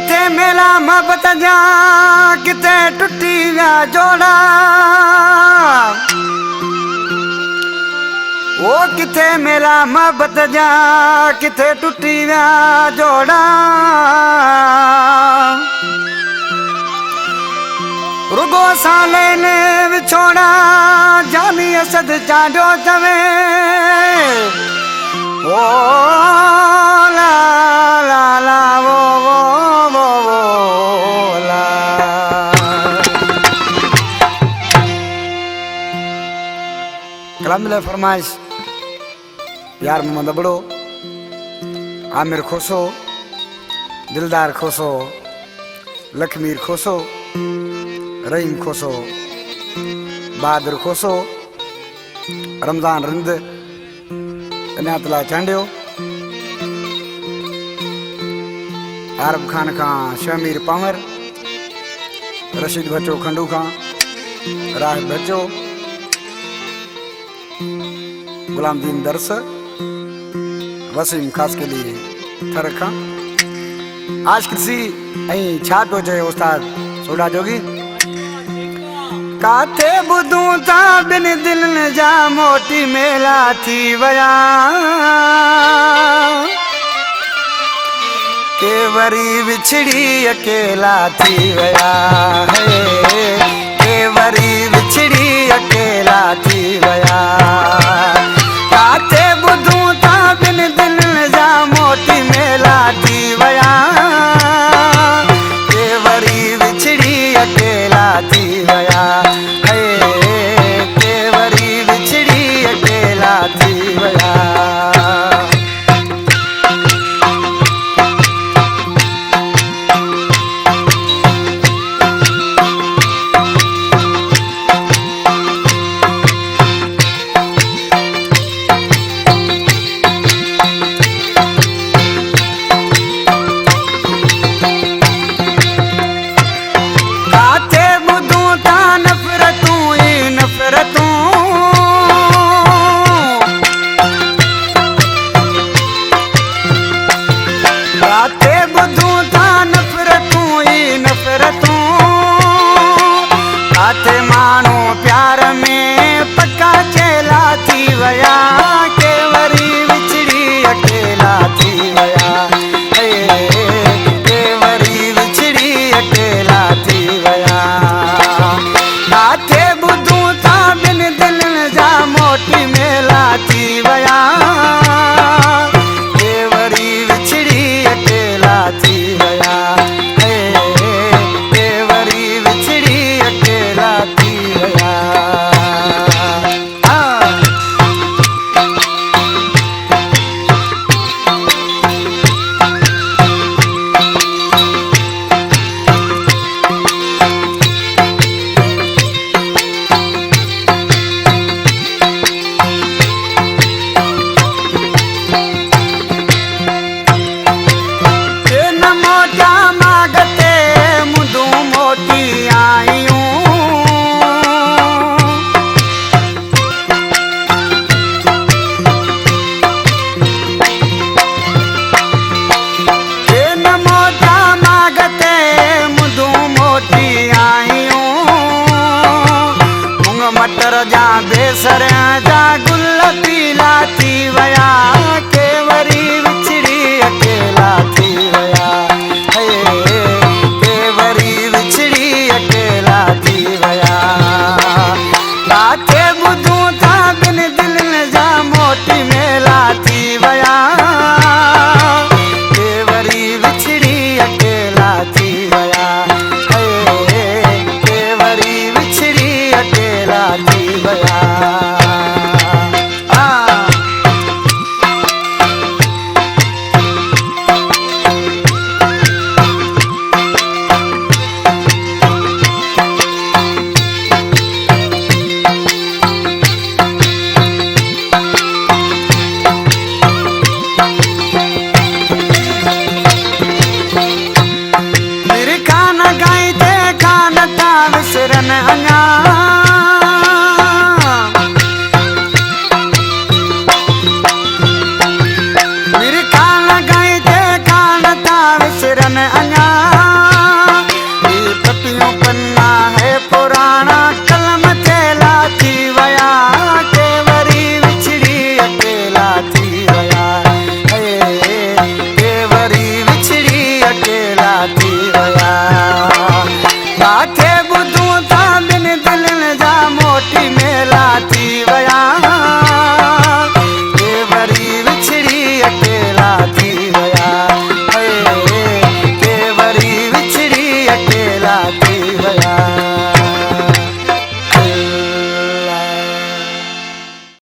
किथे मेला मोहब्बत जा किथे टुटी विया जोड़ा ओ किथे मेला मोहब्बत जा किथे टुटी विया जोड़ा रुगो साले ने विछोड़ा जानी असद चांडो चवे ओ ला ला ला वो ला कलाम मिले फरमाइश यार मोहम्मद अबड़ो आमिर खोसो दिलदार खोसो लखमीर खोसो रहीम खोसो बहादुर खोसो रमजान रिंद इनातला चांडियो आरब खान खां शमीर पावर रशीद बच्चो खंडू खां राह बच्चो गुलाम दीन दरस वसीम खास के लिए थर खां आज कृषि छा तो चए उस्ताद सोडा जोगी काथे बुधू ता बिन दिल जा मोटी मेला थी वया के वरी बिछड़ी अकेला थी वया है के वरी बिछड़ी अकेला थी वया काथे बुधू ता बिन दिल जा मोटी मेला थी वया के वरी बिछड़ी अकेला थी वया के वरी बिछड़ी अकेला थी वया अञा पतियों